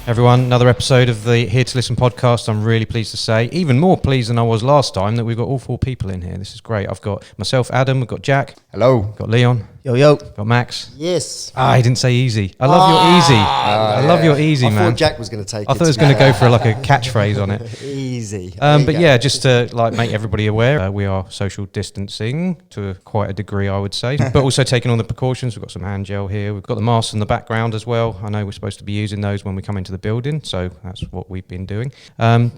Everyone, another episode of the Hear2Listen podcast. I'm really pleased to say, even more pleased than I was last time, that we've got all four people in here. This is great. I've got myself, Adam, we've got Jack. Hello. Got Leon. Yo, yo. Got Max. Yes. I didn't say easy. I love your easy. I love your easy, man. I thought Jack was going to take it. I thought it was going to go for like a catchphrase on it. Easy. But yeah, just to like make everybody aware, we are social distancing to quite a degree, I would say, but also taking all the precautions. We've got some hand gel here. We've got the masks in the background as well. I know we're supposed to be using those when we come into the building, so that's what we've been doing.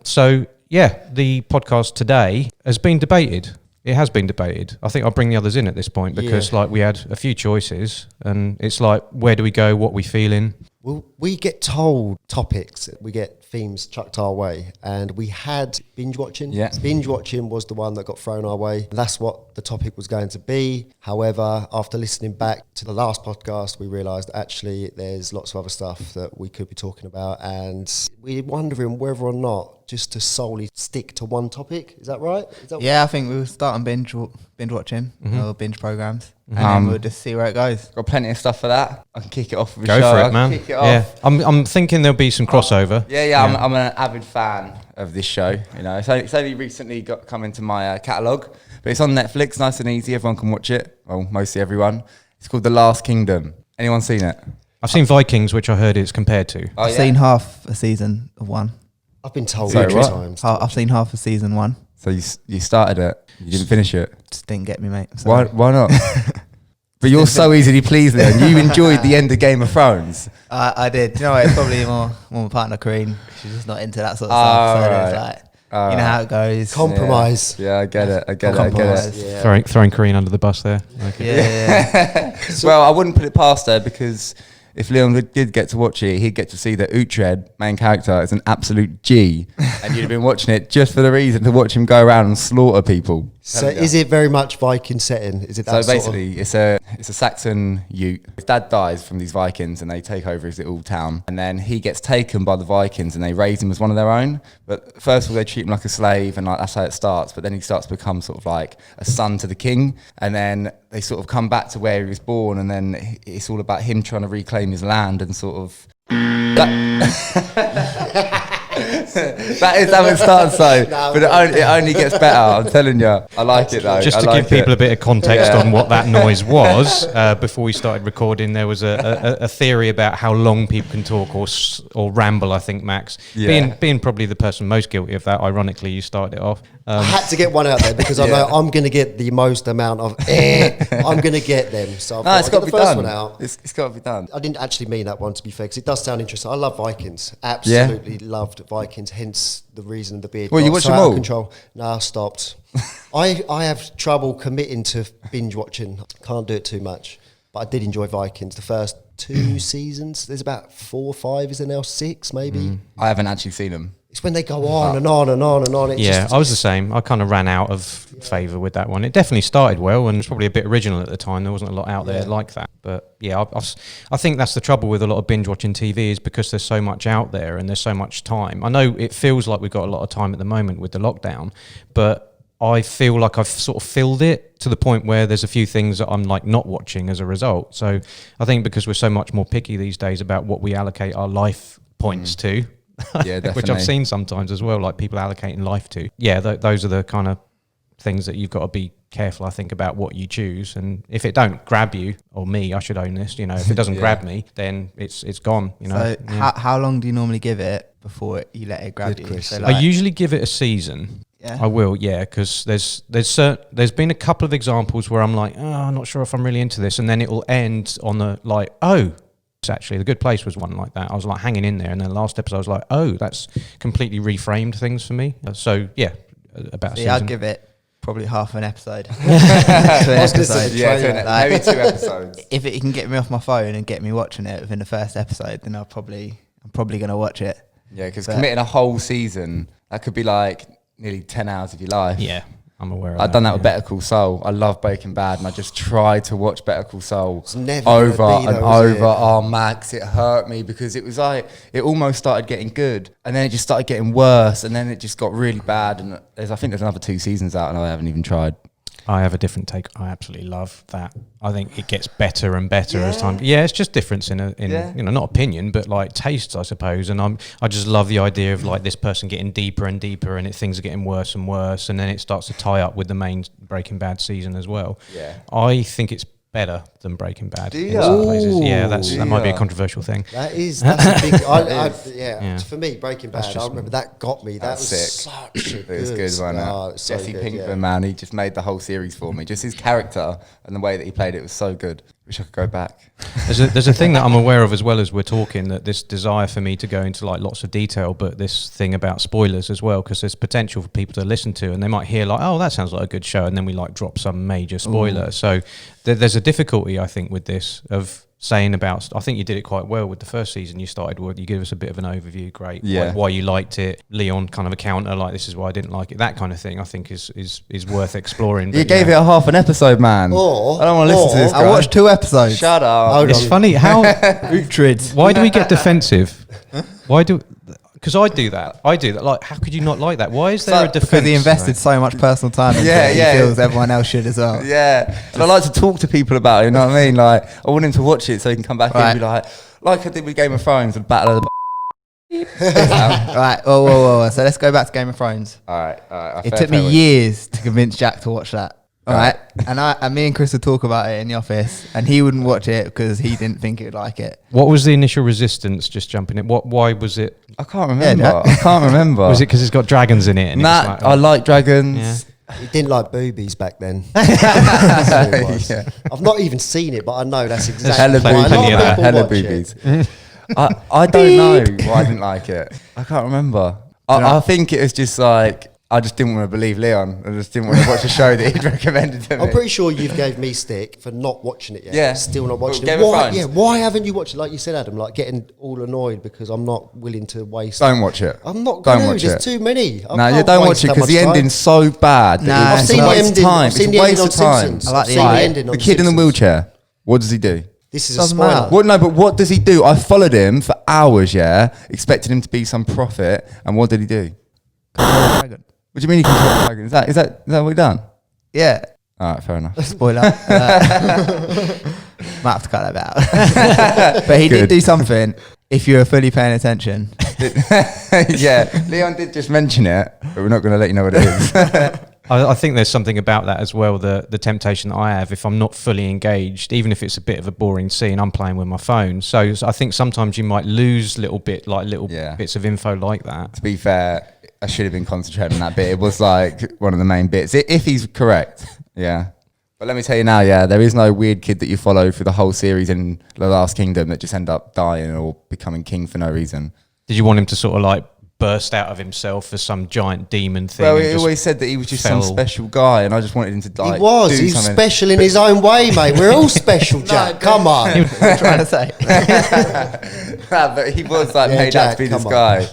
So yeah, the podcast today has been debated. It has been debated. I think I'll bring the others in at this point because like we had a few choices and it's like, where do we go? What we feeling? Well, we get told topics, we get themes chucked our way, and we had binge watching. Yeah. Binge watching was the one that got thrown our way. That's what the topic was going to be. However, after listening back to the last podcast, we realised actually there's lots of other stuff that we could be talking about, and we're wondering whether or not just to solely stick to one topic. Is that right? Yeah, I think we'll start on binge watching or binge programs, and then we'll just see where it goes. Got plenty of stuff for that. I can kick it off with a Go show. for I it, man. can kick it Yeah, off. I'm thinking there'll be some crossover. I'm an avid fan of this show. You know, it's only recently come into my catalogue, but it's on Netflix, nice and easy. Everyone can watch it. Well, mostly everyone. It's called The Last Kingdom. Anyone seen it? I've seen Vikings, which I heard it's compared to. Oh, I've seen half a season of one. I've been told Sorry, a few what? times. I've seen half of season one. So you started it. You didn't finish it. Just didn't get me, mate. Sorry. Why not? But you're so easily pleased, Leon. You enjoyed the end of Game of Thrones. I did. You know what? It's probably more my partner, Kareen. She's just not into that sort of stuff. So it's like, you know how it goes. Compromise. Yeah, I get it. Compromise. Yeah. Throwing Kareen under the bus there. Okay. Yeah. Well, I wouldn't put it past her because if Leon did get to watch it, he'd get to see that Uhtred, main character, is an absolute G. And you'd have been watching it just for the reason to watch him go around and slaughter people. So is it very much Viking setting? Is it that So basically, it's a Saxon Ute. His dad dies from these Vikings, and they take over his little town. And then he gets taken by the Vikings, and they raise him as one of their own. But first of all, they treat him like a slave, and like that's how it starts. But then he starts to become sort of like a son to the king. And then they sort of come back to where he was born, and then it's all about him trying to reclaim his land and sort of. That is how it starts, though. But it only gets better. I'm telling you, I like it though. Just to give people a bit of context on what that noise was, before we started recording, there was a theory about how long people can talk or ramble. I think Max, being probably the person most guilty of that. Ironically, you started it off. I had to get one out there because I know I'm going to get the most amount of I'm going to get them. So It's got to be done. one out. It's got to be done. I didn't actually mean that one, to be fair, because it does sound interesting. I love Vikings. Absolutely loved Vikings, hence the reason the beard Well, you got watch so them out of all? control. No, I stopped. I have trouble committing to binge watching. Can't do it too much. But I did enjoy Vikings. The first 2 seasons, there's about 4 or 5, is there now 6 maybe? I haven't actually seen them. It's when they go on and on and on and on. It's Yeah, I was the same. I kind of ran out of favour with that one. It definitely started well and was probably a bit original at the time. There wasn't a lot out there like that. But yeah, I think that's the trouble with a lot of binge watching TV is because there's so much out there and there's so much time. I know it feels like we've got a lot of time at the moment with the lockdown, but I feel like I've sort of filled it to the point where there's a few things that I'm like not watching as a result. So I think because we're so much more picky these days about what we allocate our life points to, Yeah, definitely. which I've seen sometimes as well, like people allocating life to. Yeah, those are the kind of things that you've got to be careful, I think, about what you choose. And if it don't grab you, or me, I should own this, you know, if it doesn't grab me, then it's gone, you know. So how long do you normally give it before you let it grab you? So I usually give it a season. Yeah. I will, yeah, because there's been a couple of examples where I'm like, oh, I'm not sure if I'm really into this, and then it will end on the like, oh, actually The Good Place was one like that. I was like hanging in there, and then the last episode I was like, oh, that's completely reframed things for me. So yeah, about a season. I'd give it probably half an episode. maybe 2 episodes. If it can get me off my phone and get me watching it within the first episode, then I'm probably going to watch it. Yeah, because committing a whole season, that could be like nearly 10 hours of your life. Yeah, I'm aware of that. I've done that with Better Call Saul. I love Breaking Bad, and I just tried to watch Better Call Saul never over gonna be and though, is over. it? Oh, Max, it hurt me because it was like, it almost started getting good, and then it just started getting worse, and then it just got really bad, and I think there's another 2 seasons out, and I haven't even tried. I have a different take. I absolutely love that. I think it gets better and better as time. Yeah, it's just difference in not opinion, but like tastes, I suppose. And I just love the idea of like this person getting deeper and deeper, and things are getting worse and worse, and then it starts to tie up with the main Breaking Bad season as well. Yeah, I think it's better than Breaking Bad in some places. Yeah, that might be a controversial thing. That's a big. For me, Breaking Bad. I remember that got me. That was sick. such a It was good, wasn't it? So Jesse good, Pinkman, man, he just made the whole series for me. Just his character and the way that he played it was so good. Wish I could go back. There's a thing that I'm aware of as well as we're talking, that this desire for me to go into like lots of detail, but this thing about spoilers as well, because there's potential for people to listen to, and they might hear like, oh, that sounds like a good show, and then we like drop some major spoiler. Ooh. So there's a difficulty, I think, with this of saying about, I think you did it quite well with the first season you started with. You give us a bit of an overview, great. Yeah. Why you liked it. Leon kind of a counter, like this is why I didn't like it. That kind of thing I think is worth exploring. You gave it a half an episode, man. I don't want to listen to this guy. I watched 2 episodes. Shut up. It's funny how Uhtred. Why do we get defensive? Because I do that. Like, how could you not like that? Why is there a defense? Because he invested so much personal time into it. He feels everyone else should as well. Yeah. And I like to talk to people about it, you know what I mean? Like, I want him to watch it so he can come back in and be like I did with Game of Thrones and Battle of the Right, whoa. So let's go back to Game of Thrones. All right. It took me years to convince Jack to watch that. All right. And me and Chris would talk about it in the office, and he wouldn't watch it because he didn't think he'd like it. What was the initial resistance just jumping in? Why was it? I can't remember. Was it because it's got dragons in it? And nah, I like dragons. Yeah. He didn't like boobies back then. That's what it was. I've not even seen it, but I know that's exactly hella boobies. I don't know why I didn't like it. I can't remember. I think it was just like, I just didn't want to believe Leon. I just didn't want to watch a show that he'd recommended to me. I'm pretty sure you've gave me stick for not watching it yet. Yeah. Still not watching Game it. of Thrones. Why haven't you watched it? Like you said, Adam, like getting all annoyed because I'm not willing to waste. Don't watch it. I'm not going to. Watch There's it. too many. No, you don't watch it because the ending's so bad. No, I've seen the ending. I've seen the ending on time. Simpsons. I like I've seen the ending on The kid in the Simpsons. wheelchair. What does he do? This is Doesn't a spoiler. matter. What? No, but what does he do? I followed him for hours, expecting him to be some prophet, and what did he do? Dragon. What do you mean he controls the dragon? Is that what we've done? Yeah. All right, fair enough. Spoiler. Might have to cut that out. But he did do something, if you were fully paying attention. Yeah, Leon did just mention it, but we're not going to let you know what it is. I think there's something about that as well, the temptation that I have if I'm not fully engaged, even if it's a bit of a boring scene, I'm playing with my phone. So I think sometimes you might lose little bits of info like that. To be fair, I should have been concentrating on that bit. It was like one of the main bits, if he's correct. Yeah. But let me tell you now, there is no weird kid that you follow through the whole series in The Last Kingdom that just end up dying or becoming king for no reason. Did you want him to sort of like burst out of himself as some giant demon thing? Well, he always said that he was just some special guy, and I just wanted him to die. He's special in his own way, mate. We're all special, Jack. Come on. What are you trying to say? But he was like made Jack, out to be this come guy.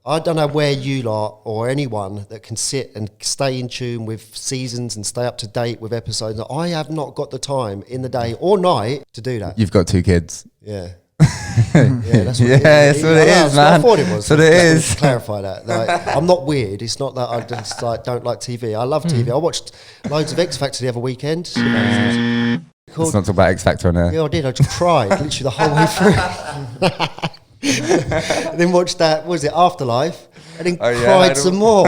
I don't know where you lot or anyone that can sit and stay in tune with seasons and stay up to date with episodes. I have not got the time in the day or night to do that. You've got 2 kids. Yeah. That's what that's what it is, man. I thought it was. That's what it is. Clarify that. Like, I'm not weird. It's not that I just don't like TV. I love TV. I watched loads of X Factor the other weekend. Let's not talk about X Factor on there. Yeah, I did. I just cried literally the whole way through. And then watched that, what was it, Afterlife, and then cried some more.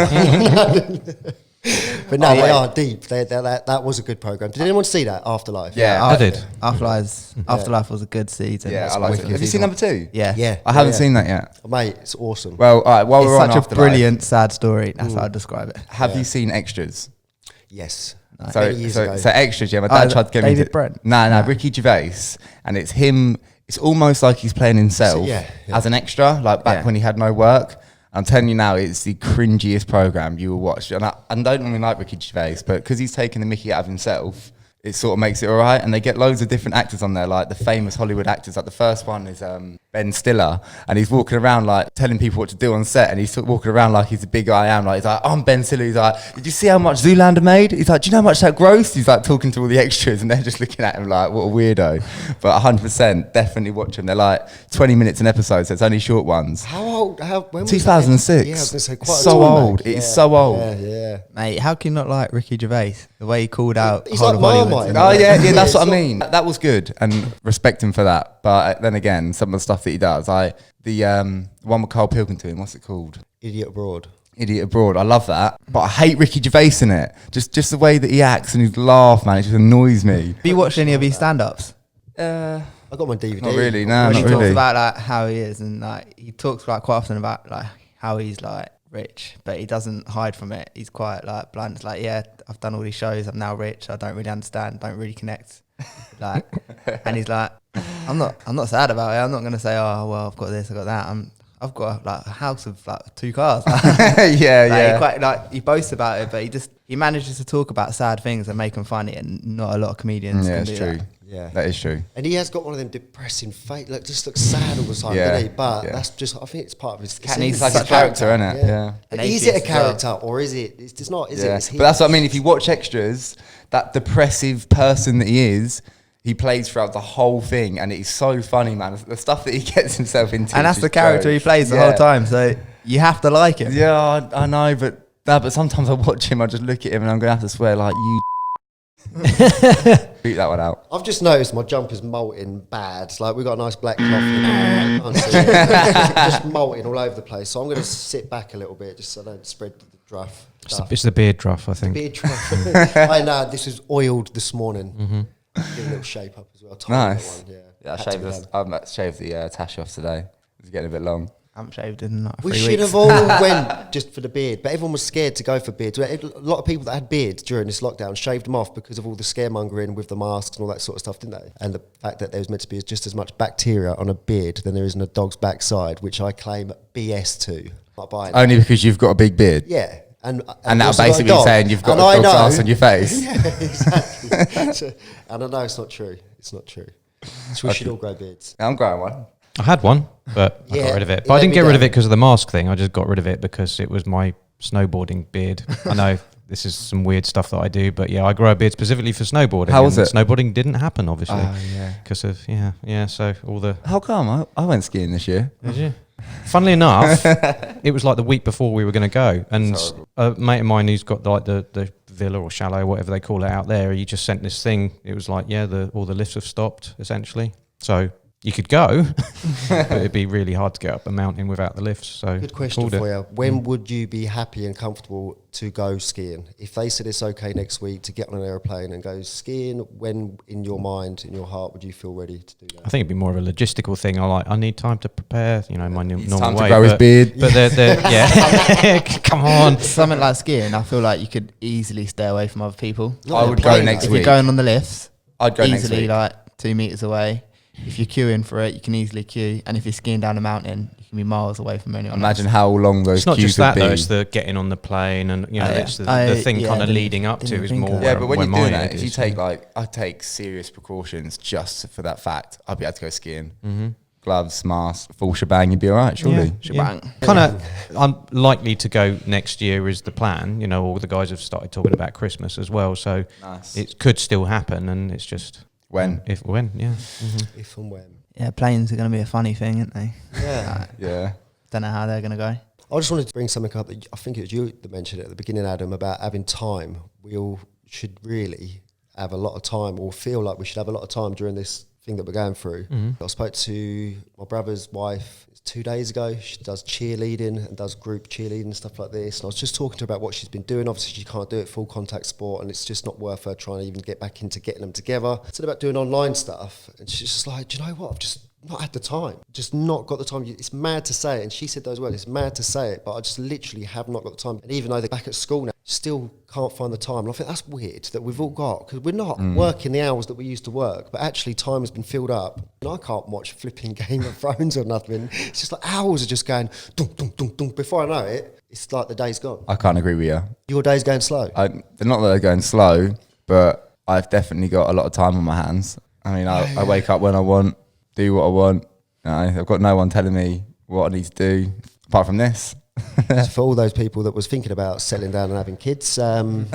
But no, they are deep. That was a good program. Did anyone see that, Afterlife? Yeah, I did. Afterlife was a good season. Yeah, I liked it. Have you seen number 2? Yeah. I haven't seen that yet. Mate, it's awesome. Well, all right, while It's we're on such a Afterlife, brilliant, sad story. That's how I'd describe it. have you seen Extras? Yes. So Many years ago. Extras, my dad tried to get me David to... Brent? No, Ricky Gervais. And it's him, it's almost like he's playing himself as an extra, like back when he had no work. I'm telling you now, it's the cringiest program you will watch. And I don't really like Ricky Gervais, but because he's taking the mickey out of himself, it sort of makes it all right. And they get loads of different actors on there, like the famous Hollywood actors. Like the first one is Ben Stiller, and he's walking around like telling people what to do on set, and he's walking around like he's the big I am. Like he's like, I'm Ben Stiller. He's like, did you see how much Zoolander made? He's like, do you know how much that grossed? He's like talking to all the extras, and they're just looking at him like, what a weirdo. But 100%, definitely watch them. They're like 20 minutes an episode, so it's only short ones. How old? When was 2006. Yeah, I was going to say quite so a time old. back. It is so old. Yeah. Mate, how can you not like Ricky Gervais? The way he called out He's whole like of Hollywood. Marmite. Oh yeah, Yeah, that's what I it's mean. That was good, and respect him for that. But then again, some of the stuff that he does, the one with Carl Pilkington, what's it called? Idiot Abroad. Idiot Abroad. I love that, but I hate Ricky Gervais in it. Just the way that he acts and his laugh, man, it just annoys me. Have you watched any of his stand-ups? I got my DVD. Not really, no, When not he talks really. about like how he is, and like he talks like quite often about like how he's like rich, but he doesn't hide from it. He's quite like blunt. It's like, yeah, I've done all these shows. I'm now rich. I don't really understand. Don't really connect. Like, and he's like, I'm not sad about it. I'm not gonna say, oh well, I've got this, I got that. I've got like a house of like 2 cars. Yeah. He quite like he boasts about it, but he manages to talk about sad things and make them funny, and not a lot of comedians Yeah, can it's do true. that. Yeah. That is true. And he has got one of them depressing face, like just looks sad all the time, Yeah, doesn't he? But yeah. that's just, I think it's part of his. And he's It's like such a character, isn't it? Yeah. An Is it a atheist as well. character or is it? It's just not. Is it? Yeah. It's But that's him. what I mean. If you watch extras, that depressive person that he is, he plays throughout the whole thing, and it's so funny, man. The stuff that he gets himself into, And that's is the just character great. he plays the Yeah. whole time. So you have to like him. Yeah, I know, but sometimes I watch him, I just look at him, and I'm gonna have to swear like you. Beat that one out. I've just noticed my jumper's molting bad. Like we've got a nice black cloth. Can't see it. Just molting all over the place. So I'm going to sit back a little bit just so I don't spread the druff. It's the beard druff, I think. Beard druff. I know this was oiled this morning. Give a little shape up as well. Tiny Nice. little one, Yeah, Had to be done. I've shaved the tash off today. It's getting a bit long. I haven't shaved in like 3 We weeks. should have all went just for the beard, but everyone was scared to go for beards. A lot of people that had beards during this lockdown shaved them off because of all the scaremongering with the masks and all that sort of stuff, didn't they? And the fact that there was meant to be just as much bacteria on a beard than there is in a dog's backside, which I claim BS to. Not buying that. Only because you've got a big beard. Yeah. And And also now got a basically dog. saying you've got And a I dog's know- ass on your face. Yeah, exactly. And I know it's not true. It's not true. So we should all grow beards. I'm growing one. I had one, but I Yeah, got rid of it. it But I let didn't me get rid of down. it because of the mask thing. I just got rid of it because it was my snowboarding beard. I know this is some weird stuff that I do, but yeah, I grow a beard specifically for snowboarding. How was and it? Snowboarding didn't happen, obviously, Yeah. because of yeah. So all the How come? I went skiing this year. Did you? Funnily enough, it was like the week before we were going to go, and That's horrible. a mate of mine who's got like the villa or chalet, whatever they call it out there, he just sent this thing. It was like, all the lifts have stopped essentially, so you could go, but it'd be really hard to get up a mountain without the lifts. So Good question called it. for you. When would you be happy and comfortable to go skiing? If they said it's okay next week to get on an aeroplane and go skiing, when in your mind, in your heart, would you feel ready to do I that? think it'd be more of a logistical thing. I need time to prepare, my It's normal time to way. grow his but- beard. But yeah, come on. Something like skiing, I feel like you could easily stay away from other people. I would go next If week. you're going on the lifts, I'd go next easily week. like 2 meters away. If you're queuing for it, you can easily queue. And if you're skiing down a mountain, you can be miles away from anyone. Imagine how long those It's not queues just would that be. though. It's the getting on the plane, and it's the thing kind of leading up to didn't is think more. of Yeah, that. but when where you're my doing head that, if you is, take I take serious precautions just for that fact, I'd be able to go skiing. Mm-hmm. Gloves, mask, full shebang, you'd be all right, surely. Shebang. Kind of unlikely to go next year is the plan. All the guys have started talking about Christmas as well, so Nice. it could still happen, and it's just When? yeah. If and when. Yeah, planes are going to be a funny thing, aren't they? Yeah. Yeah. Don't know how they're going to go. I just wanted to bring something up that I think it was you that mentioned it at the beginning, Adam, about having time. We all should really have a lot of time, or feel like we should have a lot of time during this thing that we're going through. I spoke to my brother's wife 2 days ago. She does cheerleading and does group cheerleading and stuff like this. And I was just talking to her about what she's been doing. Obviously, she can't do it full contact sport, and it's just not worth her trying to even get back into getting them together. I said about doing online stuff, and she's just like, do you know what? I've just not had the time. Just not got the time. It's mad to say it. And she said those words, it's mad to say it, but I just literally have not got the time. And even though they're back at school now, still can't find the time. And I think that's weird that we've all got, because we're not working the hours that we used to work, but actually time has been filled up. And I can't watch flipping Game of Thrones or nothing. It's just like hours are just going, dunk, dunk, dunk, dunk. Before I know it, it's like the day's gone. I can't agree with you. Your day's going slow. They're not that they're going slow, but I've definitely got a lot of time on my hands. I mean, I wake up when I want, do what I want, No, I've got no one telling me what I need to do apart from this. So for all those people that was thinking about settling down and having kids, Can't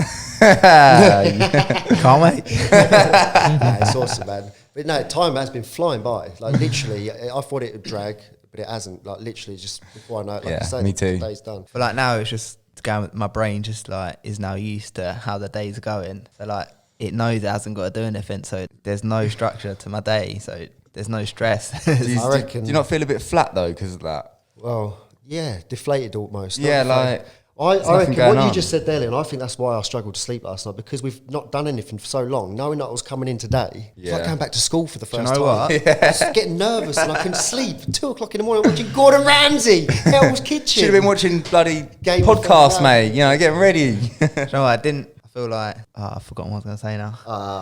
wait. it's awesome, man. But no, time has been flying by. Like literally, I thought it would drag, but it hasn't. Like literally, just before I know it, like I say, me too. the day's done. But like now, it's just going with my brain. Just like is now used to how the days are going. So like it knows it hasn't got to do anything. So there's no structure to my day. So there's no stress. I reckon. Do you not feel a bit flat though because of that? Well, yeah, deflated almost. Yeah, Not deflated. like I nothing reckon going what you on. just said there, and I think that's why I struggled to sleep last night, because we've not done anything for so long. Knowing that I was coming in today, it's like Yeah. going back to school for the you first know time. what? I was getting nervous and I couldn't sleep. 2 o'clock in the morning watching Gordon Ramsay, Hell's Kitchen. Should have been watching bloody Game of podcasts, Thrones. mate. You know, getting ready. Do you know what? I didn't. I feel like I've forgotten what I was going to say now. Ah,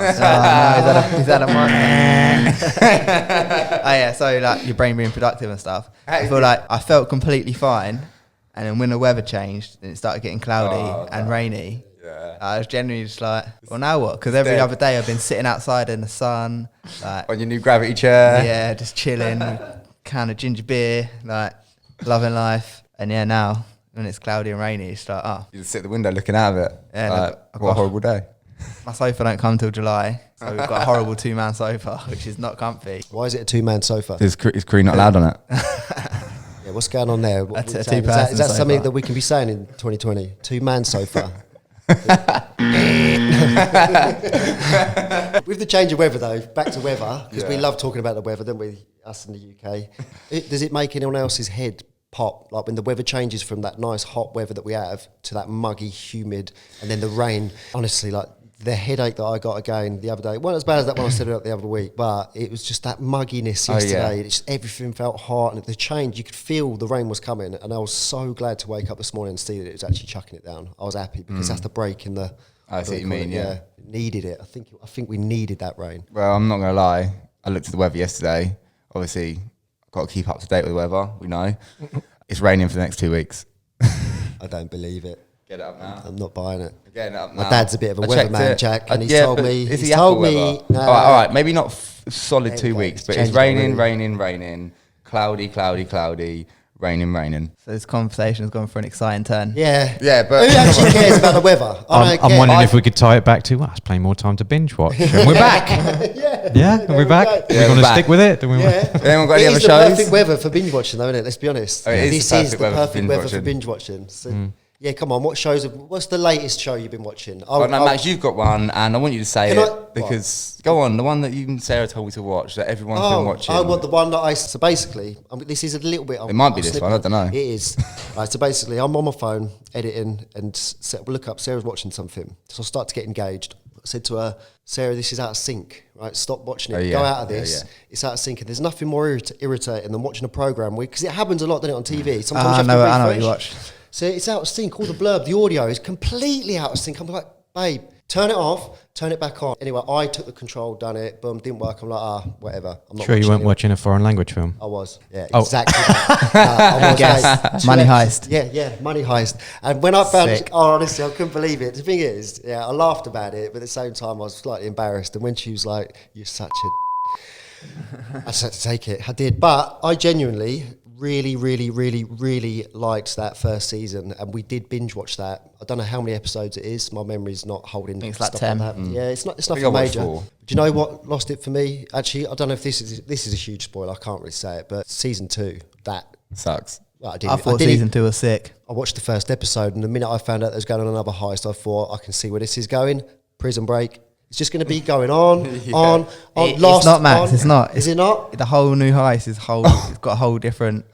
No, is that a mic? Oh yeah, so like your brain being productive and stuff. I feel like I felt completely fine, and then when the weather changed and it started getting cloudy and rainy, Yeah. I was genuinely just like, well, now what? Because every Dead. other day I've been sitting outside in the sun, like On your new gravity chair. yeah, just chilling, can of ginger beer, like loving life. And yeah, now when it's cloudy and rainy, it's like, oh, You just sit at the window looking out of it. Yeah, Like, I've what a got- horrible day. my sofa don't come till July, so we've got a horrible 2-man sofa, which is not comfy. why is it a 2-man sofa? Is crew not allowed on it? Yeah, what's going on there? What That's we a saying? two-person Is that something sofa. that we can be saying in 2020? 2-man sofa. With the change of weather, though, back to weather, because we Yeah. love talking about the weather, don't we, us in the UK? Does it make anyone else's head pop? Like when the weather changes from that nice hot weather that we have to that muggy, humid, and then the rain. Honestly, like the headache that I got again the other day, wasn't as bad as that one I said about the other week, but it was just that mugginess Oh, yeah. yesterday. It's just, everything felt hot, and the change, you could feel the rain was coming, and I was so glad to wake up this morning and see that it was actually chucking it down. I was happy because that's the break in the. I see what you mean, yeah. Needed it. I think we needed that rain. Well, I'm not going to lie. I looked at the weather yesterday. Obviously, I've got to keep up to date with the weather. We know. It's raining for the next 2 weeks. I don't believe it. Get it up now. I'm not buying it. Getting it up My now. dad's a bit of a I checked weatherman, it. Jack, and he's Yeah, told but me. is He's the told Apple me. weather? No, all right. Maybe not solid 2 Okay, weeks, it's but it's changed raining, already. raining, cloudy, raining. So this conversation has gone for an exciting turn. Yeah. Yeah, but Who actually cares about the weather? I don't I'm care. wondering if we could tie it back to us playing more time to binge watch. And we're back. Yeah. Are we back? go. Are we Yeah, going we're to back. stick with it? Do we Yeah. anyone got any It other is the shows? perfect weather for binge watching, though, isn't it? Let's be honest. Oh, it is This the is perfect the weather for perfect binge weather for watching. binge watching. So, yeah, come on. What's the latest show you've been watching? Oh, no, Max, you've got one, and I want you to say Can it I- because go on, the one that you and Sarah told me to watch that everyone's been watching. I want the one that so basically, this is a little bit. It might be this one, I don't know. It is. Right, so basically, I'm on my phone editing and look up. Sarah's watching something, so I start to get engaged. I said to her, Sarah, this is out of sync. Right, stop watching it. Oh, yeah. Go out of Yeah, this. yeah. It's out of sync. And there's nothing more irritating than watching a program because it happens a lot, doesn't it, on TV? Sometimes you I have know to what you refresh. watch. So it's out of sync. All the blurb, the audio is completely out of sync. I'm like, babe, turn it off, turn it back on. Anyway, I took the control, done it, boom, didn't work. I'm like, whatever. I'm not Sure, you weren't it. watching a foreign language film. I was, yeah, Oh. exactly. I was, Guess. mate. Money heist. Yeah, money heist. And when I found Sick. honestly, I couldn't believe it. The thing is, I laughed about it, but at the same time, I was slightly embarrassed. And when she was like, "You're such a," I just had to take it. I did, but I genuinely really liked that first season, and we did binge watch that. I don't know how many episodes it is. My memory's not holding. think it's like stuff 10. that. Yeah, it's not. It's think nothing I watched major. 4. Do you know what lost it for me? Actually, I don't know if this is a huge spoiler. I can't really say it, but season 2, that. Sucks. Well, I thought season 2 was sick. I watched the first episode, and the minute I found out there was going on another heist, I thought I can see where this is going. Prison Break. It's just going to be going on. It's Lost, not, Max. on. It's not. Is it not? The whole new heist is it's got a whole different.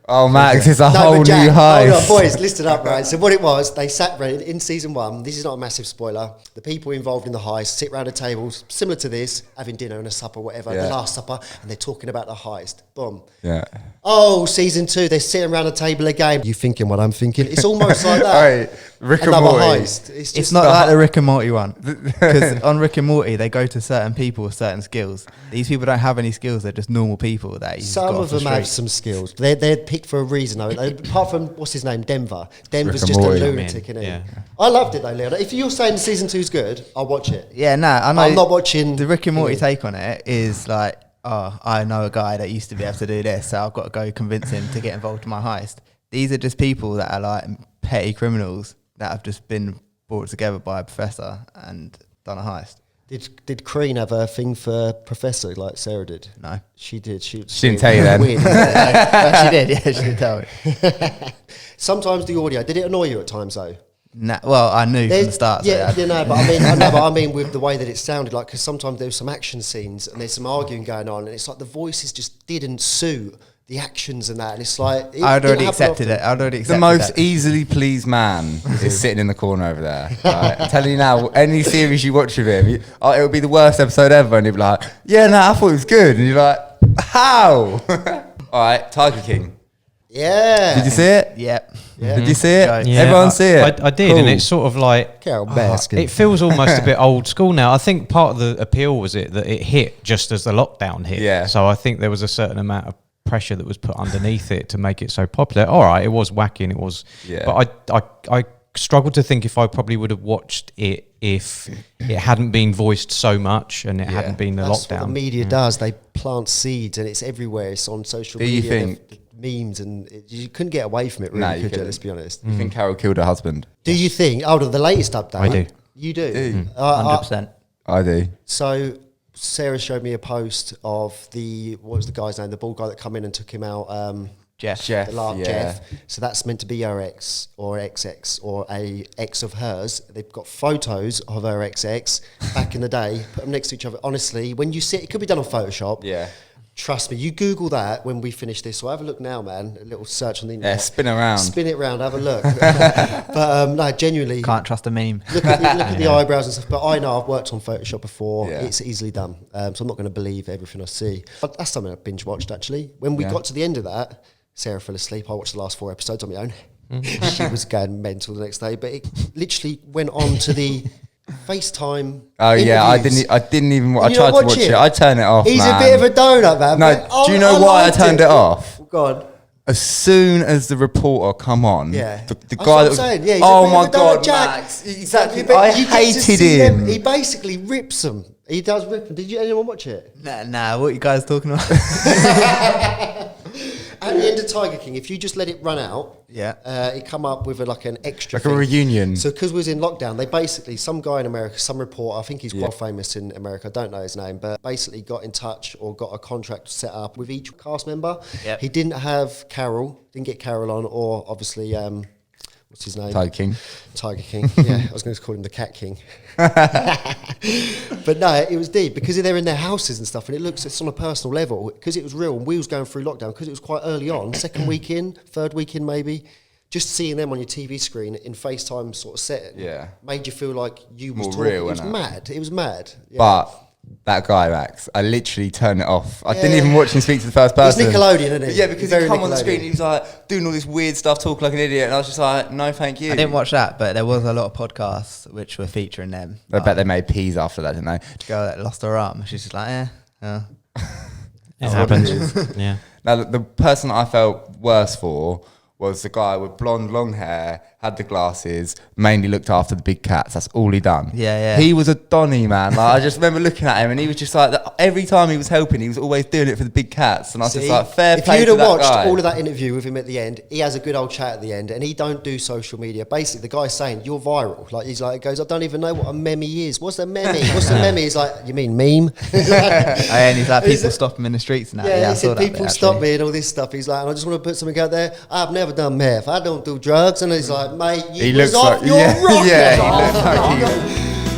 Oh, Max, it's a No, whole but Jack, new heist. Hold on, boys, listen up, right? So what it was, they sat around in season 1. This is not a massive spoiler. The people involved in the heist sit around a table similar to this, having dinner and a supper, whatever, Yeah. the last supper, and they're talking about the heist. Boom. Yeah. Oh, season 2, they're sitting around a table again. You thinking what I'm thinking? It's almost like that. All right, Rick and Another Morty. heist. It's It's not like the Rick and Morty one. Because on Rick and Morty, they go to certain people with certain skills. These people don't have any skills. They're just normal people that you just Some got of off the them have street. some skills. They're picked for a reason, though. Apart from, what's his name, Denver. Denver's Rick and just a Morty. lunatic, isn't he? Yeah. I loved it, though, Leon. If you're saying season 2's good, I'll watch it. Yeah, no, I know. I'm not watching... The Rick and Morty take on it is like oh, I know a guy that used to be able to do this, so I've got to go convince him to get involved in my heist. These are just people that are like petty criminals that have just been brought together by a professor and done a heist. Did Crean have a thing for Professor like Sarah did? No. She did. She didn't tell you then. Weird. She did, yeah, she did tell me. Sometimes the audio, did it annoy you at times though? Nah, well, I knew from the start. Yeah, So you know, but I mean with the way that it sounded, like, because sometimes there was some action scenes and there's some arguing going on, and it's like the voices just didn't suit the actions and that, and it's like I'd already accepted it. I'd already accepted The most that. easily pleased man is sitting in the corner over there. Right? I'm telling you now, any series you watch of him, it would be the worst episode ever, and he'd be like, "Yeah, no, I thought it was good," and you're like, "How?" All right, Tiger King. Yeah. Did you see it? Yep. Yeah. Did you see it? Yeah, Everyone see it? I did, Cool. and it's sort of like Carol Baskin. it feels almost a bit old school now. I think part of the appeal was that it hit just as the lockdown hit. Yeah. So I think there was a certain amount of pressure that was put underneath it to make it so popular. All right, it was wacky and it was, Yeah. but I struggled to think if I probably would have watched it if it hadn't been voiced so much and it Yeah. hadn't been the That's lockdown. what the media does. They plant seeds, and it's everywhere. It's on social Do you media. think- the memes, and you couldn't get away from it, really, No, you could you? couldn't. Let's be honest. You think Carol killed her husband? Do you think? Oh, the latest update. I do. You do. Do. 100%. I do. So Sarah showed me a post of what was the guy's name? The bald guy that come in and took him out. Jeff. Jeff. The large Yeah. Jeff. So that's meant to be her ex or XX or a ex of hers. They've got photos of her XX back in the day. Put them next to each other. Honestly, when you see it, could be done on Photoshop. Yeah. Trust me, you Google that when we finish this. So have a look now, man. A little search on the internet. Yeah, spin around. Spin it round, have a look. But no, genuinely, Can't trust a meme. look at the eyebrows and stuff. But I know I've worked on Photoshop before. Yeah. It's easily done. So I'm not going to believe everything I see. But that's something I binge watched actually. When we Yeah. got to the end of that, Sarah fell asleep. I watched the last 4 episodes on my own. She was going mental the next day. But it literally went on to the FaceTime. Oh yeah, I interviews. didn't even. I You tried don't to watch it. it? I turned it off. He's man. a bit of a donut, man. No, but do you know why I liked turned it off? Go on. As soon as the reporter come on, Yeah. the That's guy what that I'm was, saying. Yeah, he's oh a bit my of a god, donut, Jack. Max, exactly. But I you get to hated see him. them. He basically rips them. He does rip them. Did anyone watch it? Nah, what are you guys talking about? At the end of Tiger King, if you just let it run out, Yeah. it come up with like an extra Like a thing. reunion. So because we was in lockdown, they basically, some guy in America, some reporter, I think he's quite famous in America, I don't know his name, but basically got in touch or got a contract set up with each cast member. Yep. He didn't have Carol, didn't get Carol on, or obviously, what's his name? Tiger King. Tiger King. Yeah, I was going to call him the Cat King. But no, it was deep because they're in their houses and stuff, and it's on a personal level because it was real. And we was going through lockdown because it was quite early on, second week in, third week in maybe. Just seeing them on your TV screen in FaceTime sort of setting, Yeah. made you feel like you was More talking. real, It was innit? mad. It was mad. Yeah. But that guy, Max, I literally turned it off. I didn't Yeah. even watch him speak to the first He's person. Nickelodeon, isn't he? Yeah, because He's he very come on the Nickelodeon. screen and he was like doing all this weird stuff, talking like an idiot, and I was just like, no, thank you. I didn't watch that, but there was a lot of podcasts which were featuring them. I bet they made peas after that, didn't they? The girl that lost her arm, she's just like, It That's happens. what it Yeah. Now, the person I felt worse for was the guy with blonde, long hair, had the glasses, mainly looked after the big cats. That's all he done. Yeah. He was a Donny, man. Like, I just remember looking at him, and he was just like, every time he was helping, he was always doing it for the big cats. And I was just See, like, fair if play you'd to have that watched guy. all of that interview with him at the end, he has a good old chat at the end, and he don't do social media. Basically, the guy's saying you're viral. Like he goes, I don't even know what a meme is. What's a meme? What's a meme? He's like, you mean meme? and he's like, people stop him in the streets now. Yeah, I he saw said that people bit, stop actually. me and all this stuff. He's like, and I just want to put something out there. I've never done meth. I don't do drugs. And he's like, mate, you He was looks off like- your yeah, rocker. yeah, he looks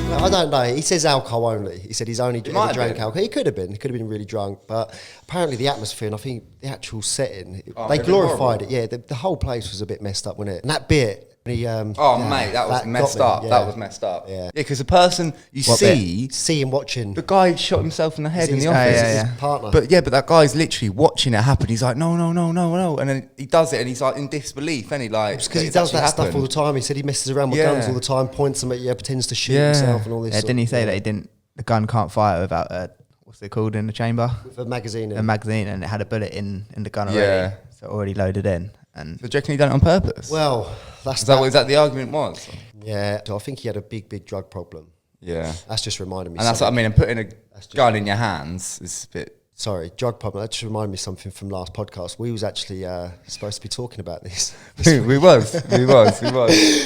like I don't know. He says alcohol only. He said he's only might ever have drank been. alcohol. He could have been. He could have been really drunk. But apparently the atmosphere and I think the actual setting, Oh, they they've been glorified horrible. it. Yeah, the whole place was a bit messed up, wasn't it? And that bit. When he, Oh, yeah, mate, that was got messed me, up. yeah. That was messed up. Yeah. Yeah, because the person you What see, See him watching the guy shot himself in the head in the his, office. yeah, his partner. But that guy's literally watching it happen. He's like, no, and then he does it, and he's like in disbelief, and he like because he it's does actually that stuff all happened. the time. He said he messes around with Yeah. guns all the time, points them at you, pretends to shoot Yeah. himself and all this. Yeah, sort didn't he of- say that the gun can't fire without what's it called in the chamber? with a magazine? A In. magazine, and it had a bullet in the gun already. Yeah. So already loaded in. And So do you reckon he done it on purpose? Well, that's Is that the argument was? Yeah, so I think he had a big drug problem. Yeah. That's just reminding me. And that's what I something. mean. And putting a just- gun in your hands is a bit Sorry, drug problem. That just reminded me of something from last podcast. We was actually supposed to be talking about this. we was.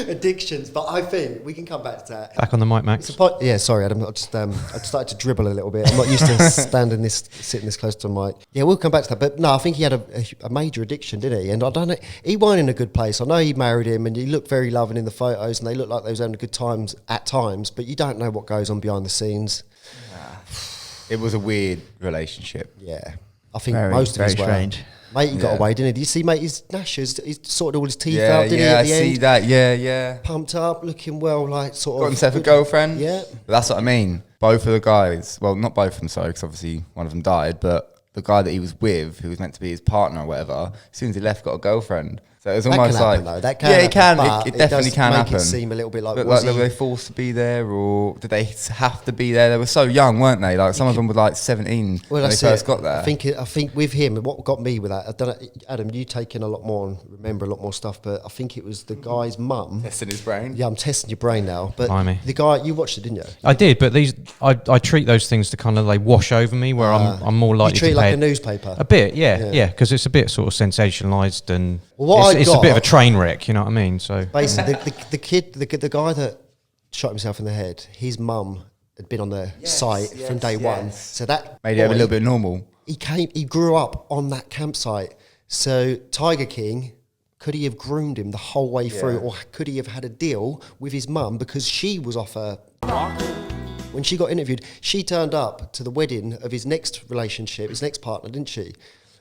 Addictions, but I think we can come back to that. Back on the mic, Max. Yeah, sorry, Adam. I started to dribble a little bit. I'm not used to sitting this close to the mic. Yeah, we'll come back to that. But no, I think he had a major addiction, didn't he? And I don't know, he weren't in a good place. I know he married him, and he looked very loving in the photos, and they looked like they was having good times at times. But you don't know what goes on behind the scenes. It was a weird relationship. Yeah, I think most of his strange. Mate, he got away, didn't he? Did you see, mate, his gnashers? He sorted all his teeth out, didn't he? At the end? I see that. Yeah. Pumped up, looking well, like sort Got of. himself a girlfriend. Yeah. But that's what I mean. Both of the guys, well, not both of them, sorry, because obviously one of them died, but the guy that he was with, who was meant to be his partner or whatever, as soon as he left, got a girlfriend. So it was almost that like, can happen, though. That can it can. happen, It definitely can happen. It seem a little bit like, but like, were they forced to be there, or did they have to be there? They were so young, weren't they? Like some of them were like 17 when they first got there. I think with him, what got me with that, I don't know, Adam, you take in a lot more and remember a lot more stuff, but I think it was the guy's mum. Testing his brain. Yeah, I'm testing your brain now. But Blimey. the guy, you watched it, didn't you? I did, but I treat those things to kind of like wash over me, where I'm more likely you treat to it like pay a newspaper. A bit, yeah, because it's a bit sort of sensationalised and Well, it's a bit of a train wreck, you know what I mean? So basically, the guy that shot himself in the head, his mum had been on the site from day one, so that made it a little bit normal. He grew up on that campsite. So Tiger King, could he have groomed him the whole way through, or could he have had a deal with his mum because she was off her? When she got interviewed, she turned up to the wedding of his next relationship, his next partner, didn't she?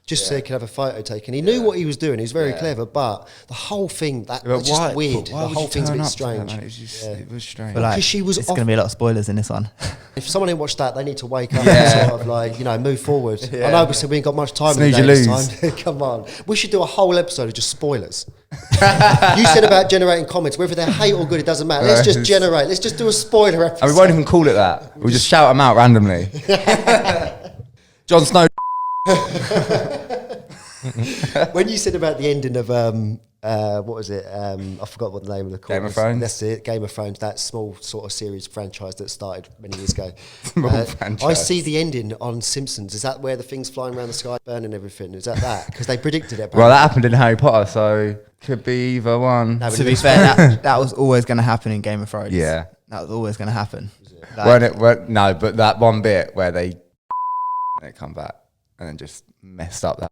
Just so he could have a photo taken. He knew what he was doing. He was very clever, but the whole thing, was just weird. The whole thing's a bit strange. It was strange. But like, Because she was it's going to be a lot of spoilers in this one. If someone didn't watch that, they need to wake up and sort of like, move forward. I know we said we ain't got much time Snooze in you this lose. time. Come on. We should do a whole episode of just spoilers. You said about generating comments, whether they're hate or good, it doesn't matter. Let's just generate. Let's just do a spoiler episode. And we won't even call it that. We'll just shout them out randomly. Jon Snow. When you said about the ending of what was it? I forgot what the name of the Game of Thrones. That's it, Game of Thrones. That small sort of series franchise that started many years ago. Franchise. I see the ending on Simpsons. Is that where the things flying around the sky, burning everything? Is that? Because they predicted it. Well, that happened in Harry Potter, so could be either one. No, To be fair, that was always going to happen in Game of Thrones. Yeah. That was always going to happen. No, but that one bit where they come back and then just messed up that.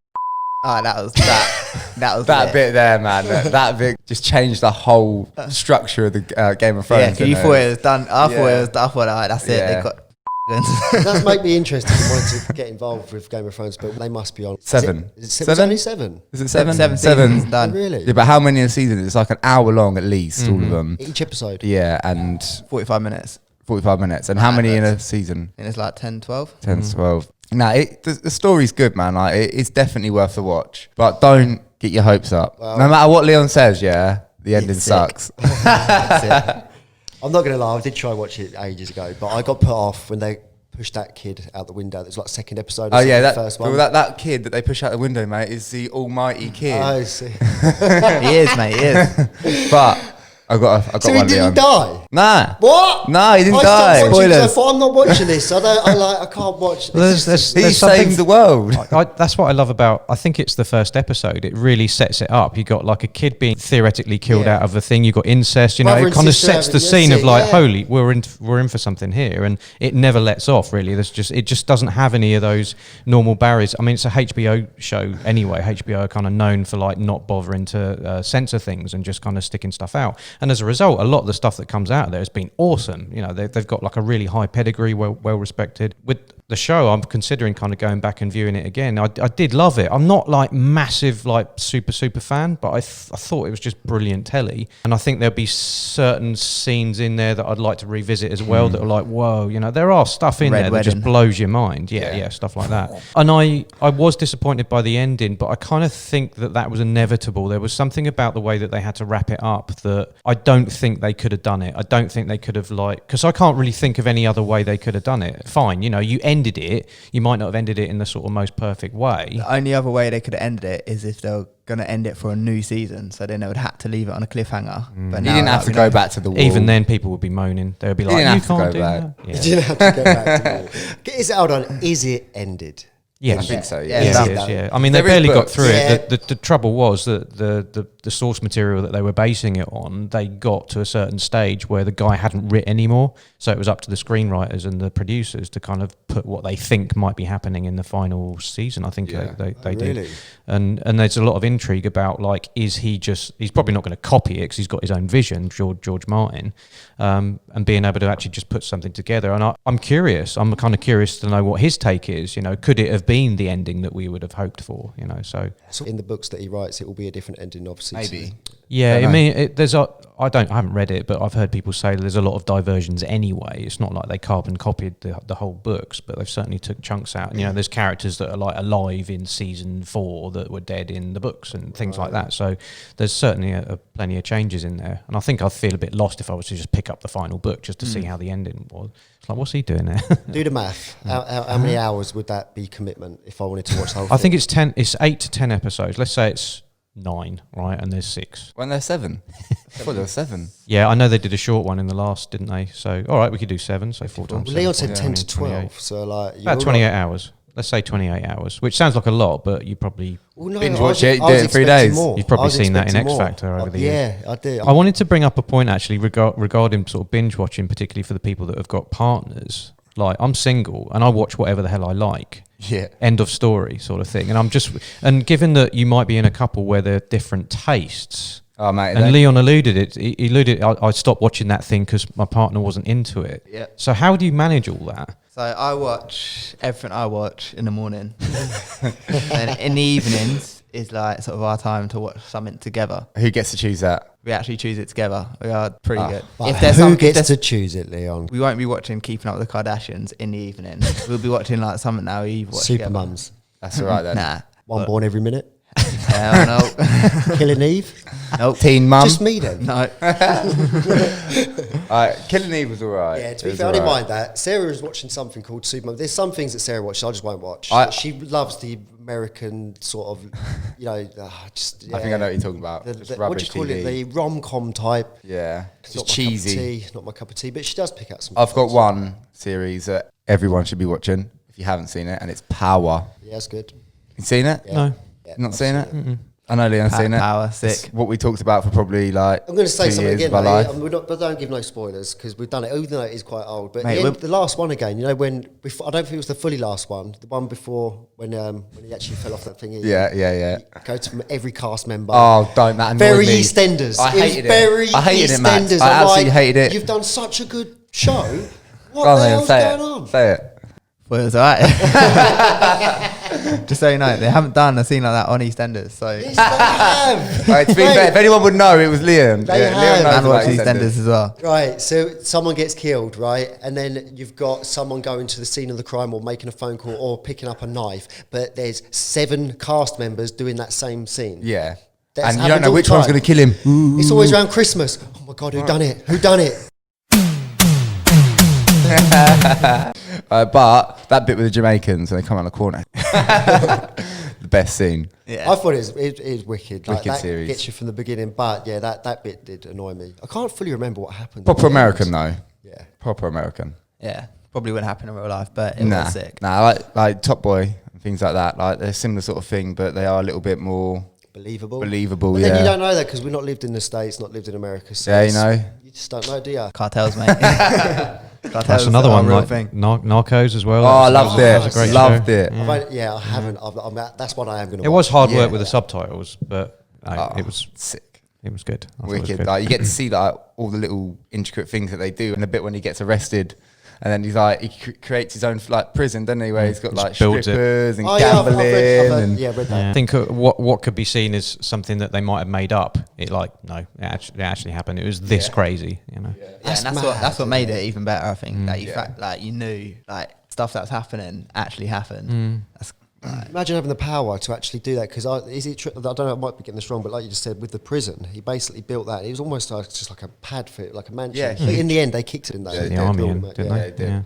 Oh, that was that. That was That bit there, man. That bit just changed the whole structure of the Game of Thrones. Yeah, you thought it was done. I thought it was done. I thought, alright, that's it. Yeah. They got. It does make me interested and wanted to get involved with Game of Thrones, but they must be on 7. Is it only 7? Is it 7? 7 seasons done. Really? Yeah, but how many a season? It's like an hour long at least, all of them. Each episode. Yeah, and 45 minutes. 45 minutes. And how many in a season? And it's like 10, 12. 10 to 12. No, the story's good, man. Like, it's definitely worth the watch. But don't get your hopes up. Well, no matter what Leon says, the ending sick. sucks. That's it. I'm not going to lie, I did try to watch it ages ago, but I got put off when they pushed that kid out the window. There's like second episode. Oh yeah, the first one. that kid that they push out the window, mate, is the almighty kid. I see. He is, mate. He is. But I got So one. he didn't Leon. die? Nah. What? No, he didn't I die. stopped watching 'cause I Spoilers. thought, I'm not watching this. I can't watch. Well, there's He something- saved the world. That's what I love about. I think it's the first episode. It really sets it up. You got like a kid being theoretically killed out of the thing. You got incest. You know, Brother it and kind of sister sets the having- scene that's of it, like, yeah. holy, we're in for something here, and it never lets off. Really, it just doesn't have any of those normal barriers. I mean, it's a HBO show anyway. HBO are kind of known for like not bothering to censor things and just kind of sticking stuff out. And as a result, a lot of the stuff that comes out of there has been awesome. You know, they've got like a really high pedigree, well respected. With the show, I'm considering kind of going back and viewing it again. I did love it. I'm not like massive, like super fan, but I thought it was just brilliant telly. And I think there'll be certain scenes in there that I'd like to revisit as well that are like, whoa, you know, there are stuff in Red there that Wedding. just blows your mind. Yeah, stuff like that. And I was disappointed by the ending, but I kind of think that was inevitable. There was something about the way that they had to wrap it up that I don't think they could have done it. I don't think they could have because I can't really think of any other way they could have done it. Fine, you know, you ended it. You might not have ended it in the sort of most perfect way. The only other way they could have ended it is if they were going to end it for a new season. So then they would have to leave it on a cliffhanger. But He didn't have to go back to the wall. Even then, people would be moaning. They would be like, didn't you have to can't go do back. that. You Yeah. didn't have to go back to it. Hold on. Is it ended? Yes. I think so. Yeah, Yeah, that- it is, yeah. I mean, they There is barely got books. through Yeah. it. The trouble was that the source material that they were basing it on, they got to a certain stage where the guy hadn't written anymore. So it was up to the screenwriters and the producers to kind of put what they think might be happening in the final season. I think Yeah. they did. Really? And there's a lot of intrigue about, like, is he just, he's probably not going to copy it because he's got his own vision, George Martin, and being able to actually just put something together. And I'm curious. I'm kind of curious to know what his take is. You know, could it have been the ending that we would have hoped for? You know, so So in the books that he writes, it will be a different ending, obviously. Maybe. yeah. Don't I know. mean, I haven't read it, but I've heard people say that there's a lot of diversions anyway. It's not like they carbon copied the whole books, but they've certainly took chunks out. And, you know, there's characters that are like alive in season 4 that were dead in the books and things like that. So there's certainly plenty of changes in there. And I think I'd feel a bit lost if I was to just pick up the final book just to see how the ending was. It's like, what's he doing there? Do the math. How many hours would that be commitment if I wanted to watch the whole I thing? think it's 8 to 10 episodes. Let's say it's 9, right? And there's 6. When they're 7. I thought there were 7. Yeah, I know they did a short one in the last, didn't they? So, all right, we could do 7, so 4 times Well, 7, Leon said 10 to 28. 12. So, like, About 28 hours. Let's say 28 hours, which sounds like a lot, but you probably... Well, no, Binge I was- watch it, I do was it in 3 expecting days. more. You've probably I was seen that in expecting X more. Factor over the years. Yeah, I did. I wanted to bring up a point, actually, regarding sort of binge watching, particularly for the people that have got partners. Like, I'm single, and I watch whatever the hell I like. Yeah. End of story sort of thing. And given that you might be in a couple where there are different tastes... Oh, mate. And Leon alluded it. He alluded. I stopped watching that thing because my partner wasn't into it. Yeah. So how do you manage all that? So I watch everything I watch in the morning, and in the evenings is like sort of our time to watch something together. Who gets to choose that? We actually choose it together. We are pretty good. But If there's who some, gets to choose it, Leon? we won't be watching Keeping Up with the Kardashians in the evening. We'll be watching like something that we've watched Super together. mums. That's all right then. Nah. One born every minute. Hell no. Killing Eve. Nope. Teen Mum. Just me then. No. Killing Eve was all right. Yeah, to It be was fair, I all didn't right. mind that. Sarah was watching something called Superman. There's some things that Sarah watches I just won't watch. I- She loves the American sort of, just. I think I know what you're talking about. Just What do you rubbish call it? TV. The rom-com type. Yeah. It's Just not cheesy. My cup of tea, not my cup of tea, but she does pick out some. I've got things. one series that everyone should be watching if you haven't seen it, and it's Power. Yeah, that's good. You seen it? Yeah. No. Yeah, Not I've seen it? I know Leon's seen it. Power, It's sick. what we talked about for probably like I'm going to say 2 something years again, of our mate. life. But don't give no spoilers because we've done it, even though it is quite old. But Mate, the last one again, you know, I don't think it was the fully last one. The one before when he actually fell off that thing. Yeah. Go to every cast member. Oh, don't that annoy Very me. EastEnders. I It was hated it. Very I hated it, Max. EastEnders. I I'm absolutely like, hated it. You've done such a good show. What Go on, the Leon, hell's say going it. on? Say it. Well, it was alright. Just so you know, they haven't done a scene like that on EastEnders. So Yes, they have. Right, to be Mate, fair, if anyone would know, it was Liam. They Leon have. knows and about watch EastEnders as well. Right, so someone gets killed, right? And then you've got someone going to the scene of the crime or making a phone call or picking up a knife, but there's 7 cast members doing that same scene. Yeah. That's And you don't happened know all which the one's time. going to kill him. It's always around Christmas. Oh my God, who done it? Who done it? But that bit with the Jamaicans when they come around the corner. The best scene. Yeah. I thought it was wicked. Like, Wicked that series. gets you from the beginning, but yeah, that bit did annoy me. I can't fully remember what happened. Proper American though. Yeah. Proper American. Yeah. Probably wouldn't happen in real life, but it Nah, was sick. like Top Boy and things like that. Like they're a similar sort of thing, but they are a little bit more Believable. believable. But yeah. then you don't know that because we've not lived in the States, not lived in America. So Yeah, you it's- know. You just don't know, do you? Cartels, mate. Cartels That's another are a one, real like thing. Narcos as well. Oh, I That was- loved that was a it. great Loved show. it. Yeah. I haven't. That's what I am going to It was hard work Yeah. with the subtitles, but no, Oh, it was sick. it was good. I thought it was Wicked. good. Like you get to see like all the little intricate things that they do, and the bit when he gets arrested, and then he's like he creates his own like prison, doesn't he? Where he's got Just like builds it. strippers and Oh, yeah, gambling. and read that. Yeah. I think what could be seen as something that they might have made up. It it actually happened. It was this crazy, you know. Yeah, That's and mad, that's what made it even better. I think that Yeah. you knew like stuff that's happening actually happened. That's Imagine having the power to actually do that. Because is it? I don't know. I might be getting this wrong, but like you just said, with the prison, he basically built that. It was almost like just like a pad for it, like a mansion. Yeah, But in the end, they kicked it in that. Yeah, The did. army, Built in, them, didn't yeah. they? Yeah, it did. Yeah.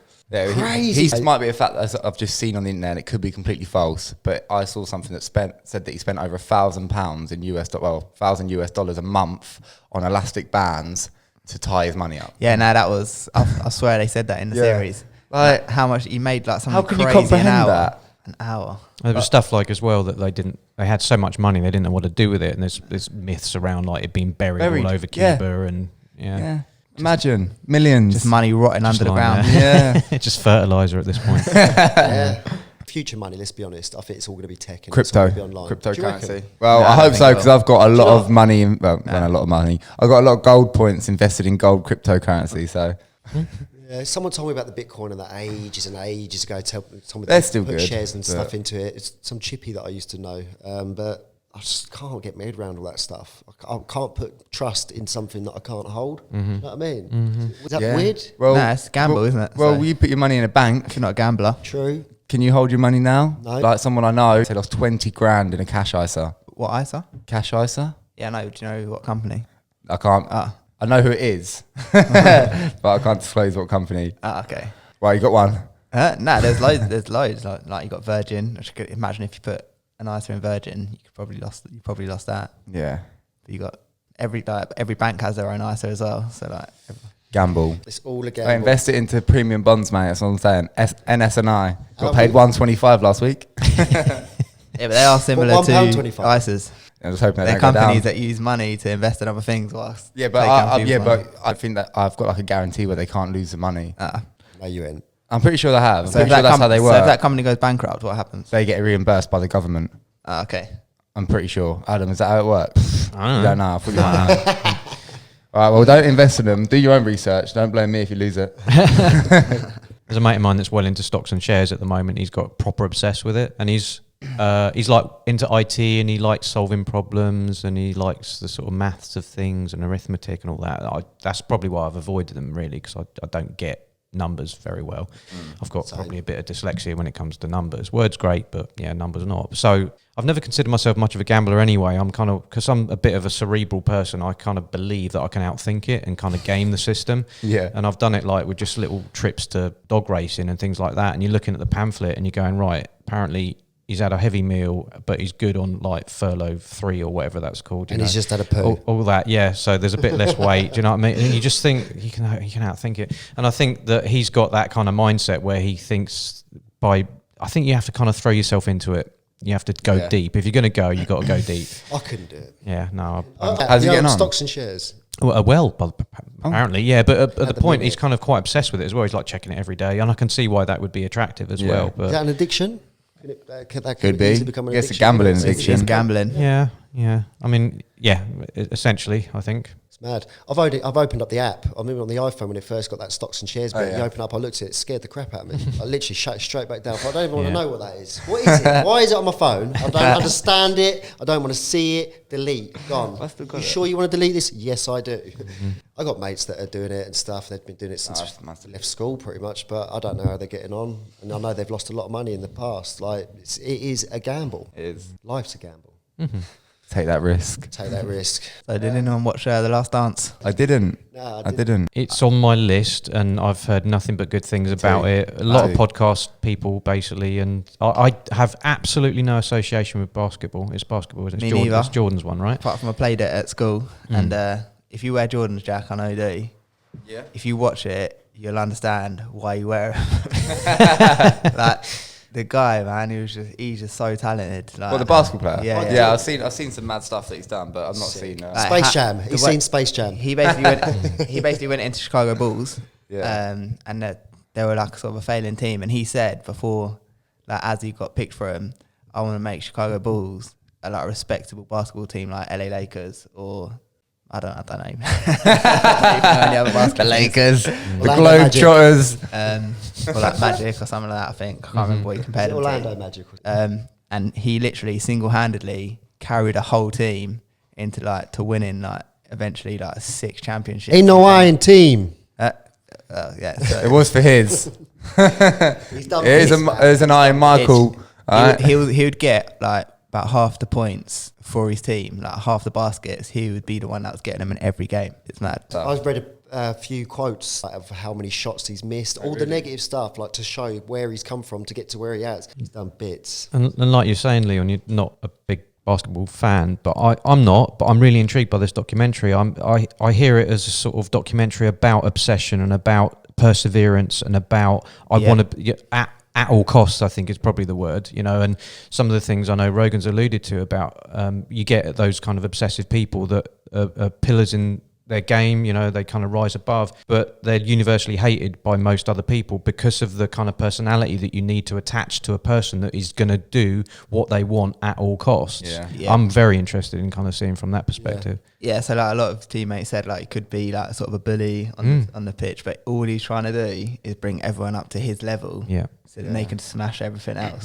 Yeah, Crazy. He might be a fact that I've just seen on the internet. It could be completely false, but I saw something that said that he spent over £1,000 in $1,000 a month on elastic bands to tie his money up. yeah. No, that was. I swear they said that in the Yeah. series. Like how much he made, like How something can you crazy an comprehend hour. that? An hour. There was stuff like as well that they had so much money they didn't know what to do with it, and there's myths around like it being buried all over Cuba and yeah. Imagine millions, Just money rotting under the lying ground. there. Yeah, just fertilizer at this point. Yeah. Future money, let's be honest. I think it's all going to be tech and it's all crypto, gonna be online. Do you reckon? cryptocurrency. Well, No, I I hope don't so think because so. I've got a lot Do you of money. Not a lot of money. I've got a lot of gold points invested in gold cryptocurrency. So Yeah, someone told me about the Bitcoin and that ages and ages ago. Told me They're to still put good, shares and but- stuff into it. It's some chippy that I used to know, but I just can't get my head around all that stuff. I can't put trust in something that I can't hold. You know what I mean? Is that yeah. weird? Well, No, it's a gamble, well- isn't it? Well, So- you put your money in a bank. If you're not a gambler. True. Can you hold your money now? No. Like someone I know, they lost 20 grand in a cash ISA. What, ISA? Cash ISA? Yeah, no. Do you know what company? I can't. Ah. I know who it is, but I can't disclose what company. Ah, okay. Well, you got one. No, there's loads. There's loads. Like you got Virgin. Which could imagine if you put an ISA in Virgin, you probably lost that. Yeah. But you got every bank has their own ISA as well. So like, Gamble. It's all a I gamble. invest it into premium bonds, mate. That's what I'm saying. NS&I got How paid big? 125 last week. yeah, but they are similar to £1.25. ISAs. I was hoping that They're go down. companies that use money to invest in other things. Whilst Yeah, but I think that I've got like a guarantee where they can't lose the money. No, you ain't. I'm pretty sure they have. I'm So pretty sure that's how they So work. if that company goes bankrupt, what happens? They get reimbursed by the government. Okay. I'm pretty sure. Adam, is that how it works? I You don't know. don't know. I thought you might know. All right, well, don't invest in them. Do your own research. Don't blame me if you lose it. There's a mate of mine that's well into stocks and shares at the moment. He's got proper obsessed with it, and he's like into IT, and he likes solving problems, and he likes the sort of maths of things and arithmetic and all that. That's probably why I've avoided them really, because I don't get numbers very well. I've got probably a bit of dyslexia when it comes to numbers. Words great, but yeah, numbers not. So I've never considered myself much of a gambler anyway. I'm kind of, because I'm a bit of a cerebral person, I kind of believe that I can outthink it and kind of game the system. Yeah. And I've done it like with just little trips to dog racing and things like that. And you're looking at the pamphlet and you're going, right, apparently he's had a heavy meal, but he's good on like furlough 3 or whatever that's called. And he's just had a poo. All that, yeah. So there's a bit less weight. Do you know what I mean? And you just think he can outthink it. And I think that he's got that kind of mindset where he thinks I think you have to kind of throw yourself into it. You have to go deep. If you're going to go, you've got to go deep. I couldn't do it. Yeah, no. How's he getting on? Stocks and shares. Apparently, yeah. But at the point, he's kind of quite obsessed with it as well. He's like checking it every day. And I can see why that would be attractive as well. Is But that an addiction? That Could be. easily become an Yes, a addiction. gambling It's addiction. gambling. yeah. I mean, yeah, essentially, I think. It's mad. I've opened up the app. I remember on the iPhone when it first got that stocks and shares bit. yeah. You open up, I looked at it, it scared the crap out of me. I literally shut it straight back down. I don't even want to know what that is. What is it? Why is it on my phone? I don't understand it. I don't want to see it. Delete. Gone. You sure you want to delete this? Yes, I do. I got mates that are doing it and stuff. They've been doing it since I left school pretty much, but I don't know how they're getting on. And I know they've lost a lot of money in the past. Like, it is a gamble. It is. Life's a gamble. Take that risk. Take that risk. So did anyone watch The Last Dance? I didn't. No, I didn't. It's on my list, and I've heard nothing but good things about it. A lot of podcast people, basically, and I have absolutely no association with basketball. It's basketball, isn't it? Me neither. It's Jordan's one, right? Apart from I played it at school, and if you wear Jordans, Jack, I know you do. Yeah. If you watch it, you'll understand why you wear them. Like the guy, man, he's just so talented. Like, Well, the basketball player. Yeah, yeah. I've seen some mad stuff that he's done, but I've not seen. Like, Space Jam. the He's way- seen Space Jam. He basically went into Chicago Bulls, and they were like sort of a failing team. And he said before, like as he got picked for him, I want to make Chicago Bulls a like respectable basketball team like LA Lakers or I don't know. Any other basketball the teams. Lakers, the Orlando Magic. Globetrotters. Or like Magic or something like that. I think I can't remember what he compared them Orlando to. Magic. And he literally single-handedly carried a whole team into like to winning like eventually like 6 championships. Ain't no iron team. Yeah, so It was for his. He's done Here's this, man. there's an Iron Michael. he would get like about half the points for his team, like half the baskets. He would be the one that was getting them in every game. It's mad. I've read a few quotes of how many shots he's missed, all the negative stuff, like to show where he's come from to get to where he has. He's done bits. And like you're saying, Leon, you're not a big basketball fan, but I'm not. But I'm really intrigued by this documentary. I hear it as a sort of documentary about obsession and about perseverance and about I want to at all costs, I think is probably the word, you know. And some of the things I know Rogan's alluded to about you get those kind of obsessive people that are pillars in their game, you know, they kind of rise above, but they're universally hated by most other people because of the kind of personality that you need to attach to a person that is going to do what they want at all costs. Yeah. I'm very interested in kind of seeing from that perspective. Yeah, so like a lot of teammates said like he could be like sort of a bully on the pitch, but all he's trying to do is bring everyone up to his level. Yeah. So then they can smash everything else,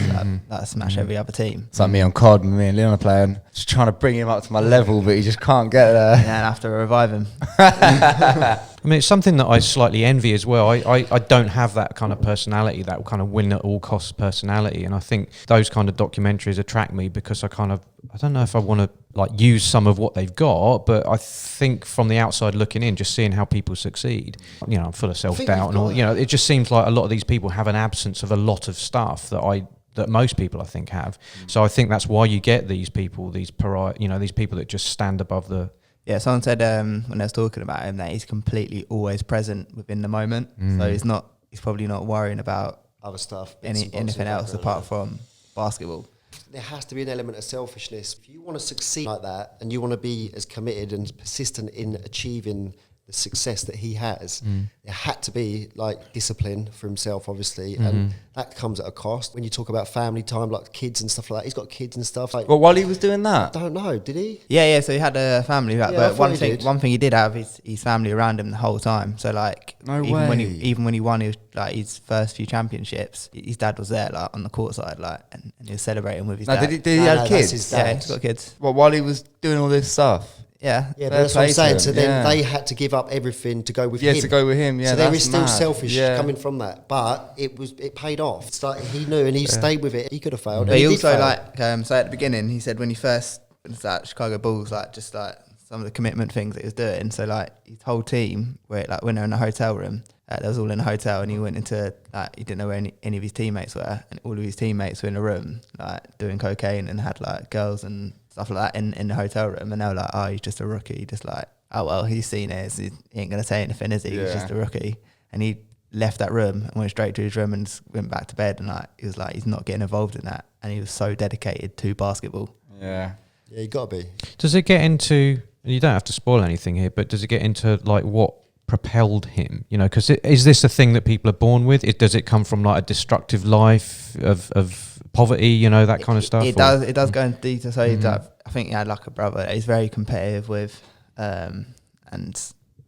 like smash every other team. It's like me on COD, me and Leon are playing, just trying to bring him up to my level, but he just can't get there. And then have to revive him. I mean, it's something that I slightly envy as well. I don't have that kind of personality, that kind of win at all costs personality. And I think those kind of documentaries attract me because I don't know if I want to like use some of what they've got, but I think from the outside looking in, just seeing how people succeed, you know, I'm full of self-doubt and all, you know, it just seems like a lot of these people have an absence of a lot of stuff that most people I think have. So I think that's why you get these people, these people that just stand above the... Yeah, someone said when I was talking about him that he's completely always present within the moment. So he's probably not worrying about Other stuff. anything else apart from basketball. There has to be an element of selfishness. If you want to succeed like that and you want to be as committed and persistent in achieving the success that he has, there had to be like discipline for himself, obviously, and that comes at a cost. When you talk about family time, like kids and stuff like that, he's got kids and stuff. Like, Well, while he was doing that, I don't know, did he? Yeah. So he had a family, I but thought he did. one thing he did have is his family around him the whole time. So like, even when he won his first few championships, his dad was there, like on the court side, like, and he was celebrating with his dad. did he have that's kids? his Yeah, dad. he's got kids. Well, while he was doing all this stuff? Yeah. Yeah, Fair but that's what play I'm to saying. him, So then yeah. they had to give up everything to go with Yeah, him. to go with him, yeah. So there that's is still mad. selfish Yeah. coming from that, but it paid off. It's like he knew and he stayed with it. He could have failed. But and he did also fail. like so at the beginning he said when he first was at Chicago Bulls, like just like some of the commitment things that he was doing. So like his whole team, where like when they're in a hotel room, they was all in a hotel, and he went into like he didn't know where any of his teammates were, and all of his teammates were in a room like doing cocaine and had like girls and stuff like that in the hotel room, and they were like, oh, he's just a rookie, just like, oh well, he's seen it, so he ain't gonna say anything, is he? He's just a rookie, and he left that room and went straight to his room and just went back to bed, and like he was like he's not getting involved in that, and he was so dedicated to basketball. Yeah. Yeah, you got to be. Does it get into, you don't have to spoil anything here, but does it get into like what propelled him, you know, because is this a thing that people are born with? Does it come from like a destructive life of poverty, you know, that kind of stuff? It does go into detail. So he's like, I think he had like a brother that he's very competitive with, and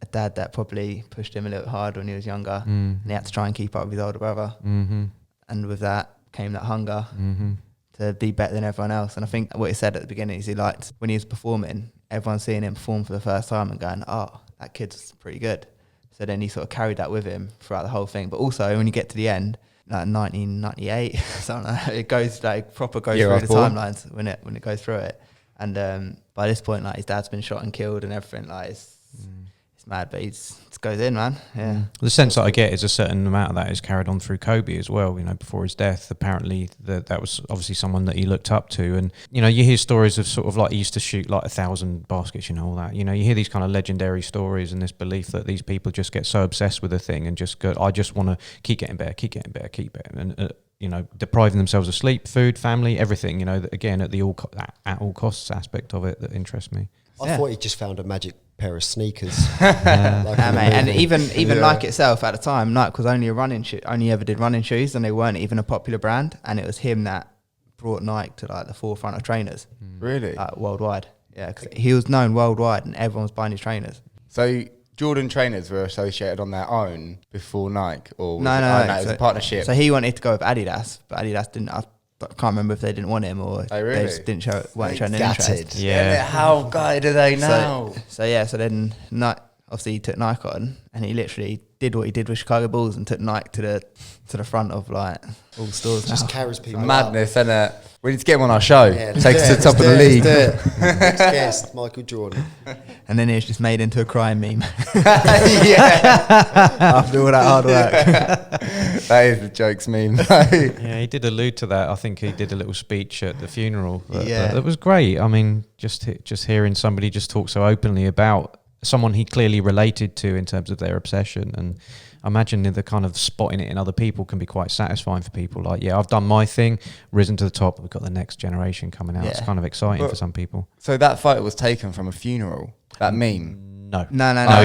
a dad that probably pushed him a little hard when he was younger, and he had to try and keep up with his older brother, and with that came that hunger to be better than everyone else. And I think what he said at the beginning is he liked when he was performing, everyone seeing him perform for the first time and going, oh, that kid's pretty good. So then he sort of carried that with him throughout the whole thing. But also when you get to the end, like 1998, something like that, it goes like proper goes Year through the off timelines when it goes through it. And by this point, like his dad's been shot and killed and everything. Like it's mad, but it goes in, man. Yeah. The sense that I get is a certain amount of that is carried on through Kobe as well. You know, before his death, apparently that was obviously someone that he looked up to. And you know, you hear stories of sort of like he used to shoot like 1,000 baskets, you know, all that. You know, you hear these kind of legendary stories and this belief that these people just get so obsessed with a thing and just go, I just want to keep getting better, and you know, depriving themselves of sleep, food, family, everything. You know, that, again, at all costs aspect of it that interests me. I thought he just found a magic pair of sneakers. Mate, and even Nike itself at the time, Nike was only only ever did running shoes, and they weren't even a popular brand. And it was him that brought Nike to like the forefront of trainers, Really? worldwide. Yeah, because he was known worldwide, and everyone was buying his trainers. So Jordan trainers were associated on their own before Nike, or No, it was a partnership. So he wanted to go with Adidas, but Adidas didn't. I can't remember if they didn't want him or Oh, really? they just weren't showing any interest. Yeah. How guided are they now? So then Nike, obviously he took Nike on, and he literally did what he did with Chicago Bulls and took Nike to the front of like all the stores. Just now. carries people. Madness, and we need to get him on our show. Yeah, Take us to the top of the league. Next guest, Michael Jordan. And then he was just made into a crime meme Yeah, after all that hard work. that is the jokes meme. Yeah, he did allude to that. I think he did a little speech at the funeral. That was great. I mean, just hearing somebody just talk so openly about someone he clearly related to in terms of their obsession, and I imagine the kind of spotting it in other people can be quite satisfying for people. Like, yeah, I've done my thing, risen to the top, we've got the next generation coming out. It's kind of exciting for some people. So that photo was taken from a funeral, that meme? No, No,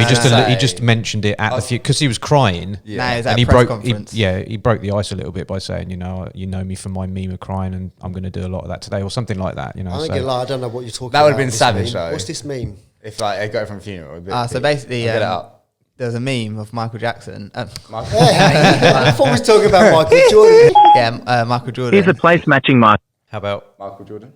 he just mentioned it at the because he was crying. Yeah. No, it was at and a he press broke. conference. He broke the ice a little bit by saying, you know me from my meme of crying, and I'm going to do a lot of that today, or something like that. You know, I don't know what you're talking about. That would have been savage, though. What's this meme? If like they got it from a funeral. So basically, get it up. There was a meme of Michael Jackson. I thought we was talking about Michael Jordan. Yeah, Michael Jordan. Here's a place matching Michael. How about Michael Jordan?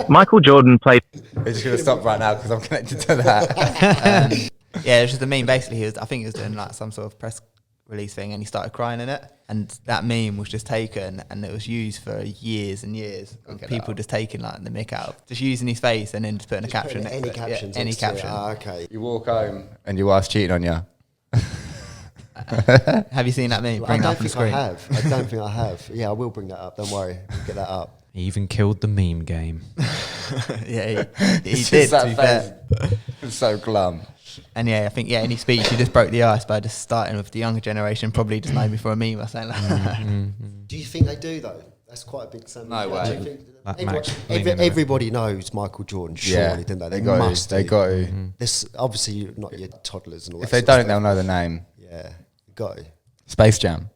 Michael Jordan played. We're just going to stop right now because I'm connected to that. Yeah, it was just a meme. Basically, I think he was doing like some sort of press release thing, and he started crying in it. And that meme was just taken, and it was used for years and years. People just taking like the mick out of just using his face, and then just putting a caption. Any captions? Any caption. Okay. You walk home and your wife's cheating on you. Have you seen that meme? I Bring it don't up on think I screen. have. I don't think I have. Yeah, I will bring that up. Don't worry. We'll get that up. he even killed the meme game? Yeah, he It's did. just To be fair. It's so glum. And yeah, I think in his speech he just broke the ice by just starting with the younger generation. Probably just made me for a meme or something like that. Do you think they do though? That's quite a big thing. No way. Do you think That Max leaning in it. everybody knows Michael Jordan, surely, didn't they? They got must. to. They do. got to. This obviously not your toddlers and all If that. they sort of don't, stuff. they'll know the name. Yeah, got to. Space Jam.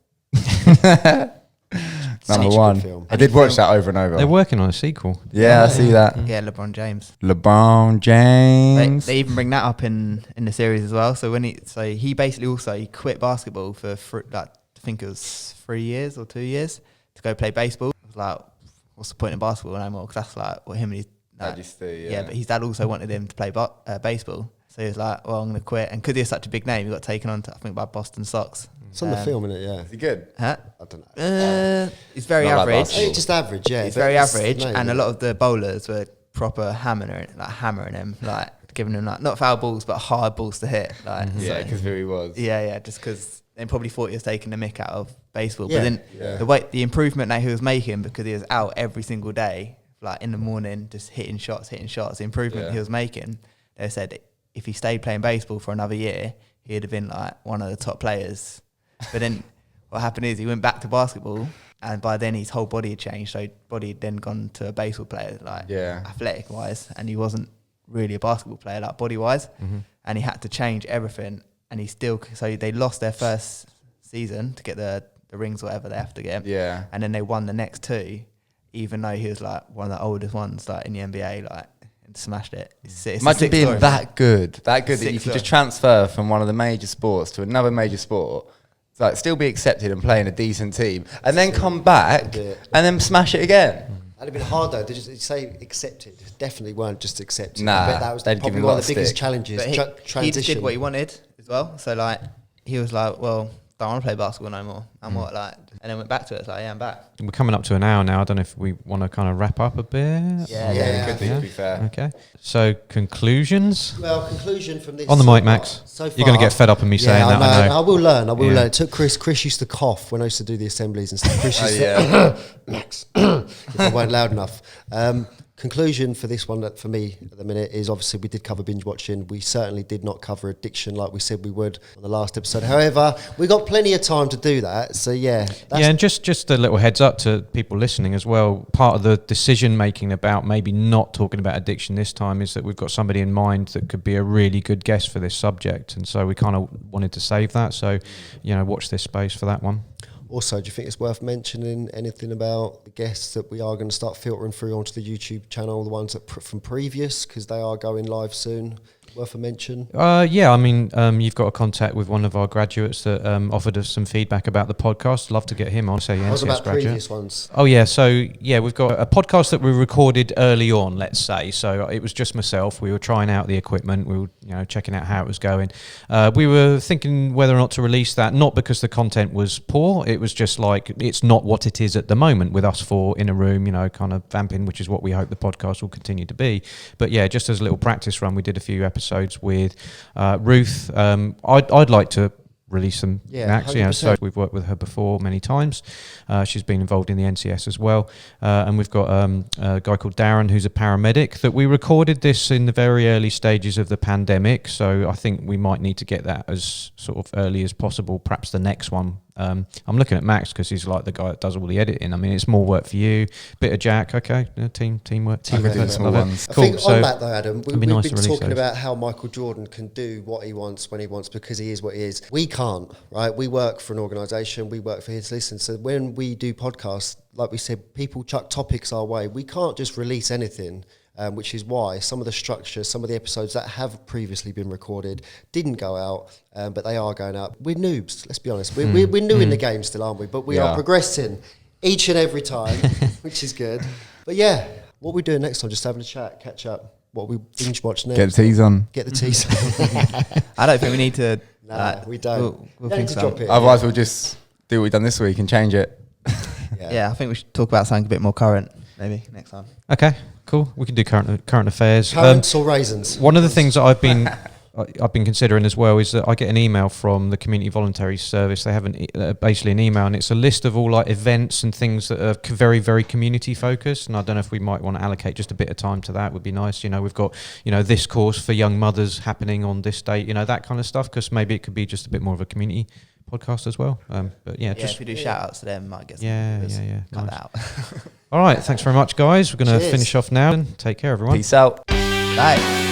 Number Such a one. good film. I did watch that over and over. They're working on a sequel. Yeah, I see that. Yeah, LeBron James. LeBron James. They even bring that up in the series as well. So he basically he quit basketball for I think it was 3 years or 2 years to go play baseball. I was like, what's the point in basketball no more? Because that's like what him and his Dad used to, yeah, but his dad also wanted him to play baseball. So he was like, well, I'm going to quit. And because he has such a big name, he got taken on to, I think, by Boston Sox. It's on the film, isn't it? Yeah. Is he good? Huh? I don't know. It's very Not like average. basketball. Just average, yeah. It's but very average, no, and a lot of the bowlers were proper hammering him, like giving him like not foul balls but hard balls to hit. Like, Yeah, because who he was. yeah, just because they probably thought he was taking the mick out of baseball. Yeah. But then the improvement that he was making, because he was out every single day, like in the morning, just hitting shots. The improvement he was making, they said if he stayed playing baseball for another year, he'd have been like one of the top players. But then what happened is he went back to basketball, and by then his whole body had changed. So his body had then gone to a baseball player, like athletic wise, and he wasn't really a basketball player, like body wise. And he had to change everything. And he still, so they lost their first season to get the rings, or whatever they have to get. Yeah. And then they won the next two, even though he was like one of the oldest ones, like in the NBA, like, and smashed it. It's Imagine being that good that you Sick could story. just transfer from one of the major sports to another major sport, like still be accepted and play in a decent team, and then come back and then smash it again. That'd have been hard though. Did you say accepted? Definitely weren't just accepted. Nah, I bet that was they'd give probably him a one lot of the of biggest stick. challenges. But he transition. just did what he wanted as well. So like he was like, well, don't want to play basketball no more. I'm what like, and then went back to it. It's like, yeah, I'm back. We're coming up to an hour now. I don't know if we want to kind of wrap up a bit. Yeah. Good thing, to be fair. Okay. So conclusions. Well, conclusion from this. On the so mic, far- Max. So You're going to far- get fed up of me saying yeah, that. I know. I will learn. Yeah. It took Chris. Chris used to cough when I used to do the assemblies and stuff. Chris used yeah. Max, if I weren't loud enough. Conclusion for this one, that for me at the minute, is obviously we did cover binge watching. We certainly did not cover addiction like we said we would on the last episode. However, we got plenty of time to do that. So yeah, Yeah, and just a little heads up to people listening as well. Part of the decision making about maybe not talking about addiction this time is that we've got somebody in mind that could be a really good guest for this subject, and so we kind of wanted to save that. So, watch this space for that one. Also, do you think it's worth mentioning anything about the guests that we are going to start filtering through onto the YouTube channel, the ones that from previous, because they are going live soon? Worth a mention? Yeah, I mean, you've got a contact with one of our graduates that offered us some feedback about the podcast. Love to get him on. Say, I was NCS about graduate. previous ones. Oh yeah, so yeah, we've got a podcast that we recorded early on, let's say. So it was just myself. We were trying out the equipment. We were checking out how it was going. We were thinking whether or not to release that, not because the content was poor. It was just like it's not what it is at the moment with us four in a room, kind of vamping, which is what we hope the podcast will continue to be. But yeah, just as a little practice run, we did a few episodes with Ruth. I'd like to release them Yeah, max. Yeah, so 100%. we've worked with her before many times. She's been involved in the NCS as well, and we've got a guy called Darren who's a paramedic. That we recorded this in the very early stages of the pandemic, so I think we might need to get that as sort of early as possible. Perhaps the next one. I'm looking at Max because he's like the guy that does all the editing. I mean, it's more work for you, bit of Jack. Okay, teamwork. I can do the small Love it. ones. I Cool. think So on that though, Adam, it'd be we've nice been to release talking those. about how Michael Jordan can do what he wants when he wants because he is what he is. We can't, right? We work for an organisation, we work for Hear2Listen. So when we do podcasts, like we said, people chuck topics our way. We can't just release anything. Which is why some of the structures, some of the episodes that have previously been recorded didn't go out, but they are going out. We're noobs, let's be honest. We're new in the game still, aren't we? But we are progressing each and every time, which is good. But yeah, what we're doing next time, just having a chat, catch up, what we binge watch next. Get the teas on. Get the teas. I don't think we need to. No, we don't. We'll Don't need think to so. drop it. Otherwise, we'll just do what we've done this week and change it. Yeah, I think we should talk about something a bit more current, maybe next time. Okay, cool. We can do current affairs. Currants or raisins? One of the things that I've been considering as well is that I get an email from the Community Voluntary Service. They have basically an email, and it's a list of all like events and things that are very, very community focused. And I don't know if we might want to allocate just a bit of time to that. Would be nice. You know, we've got this course for young mothers happening on this date. That kind of stuff. Because maybe it could be just a bit more of a community podcast as well. But yeah, If we do shout outs to them, might get some yeah. cut Nice. that out. All right, thanks very much, guys. We're going to Cheers. finish off now and take care, everyone. Peace out. Bye.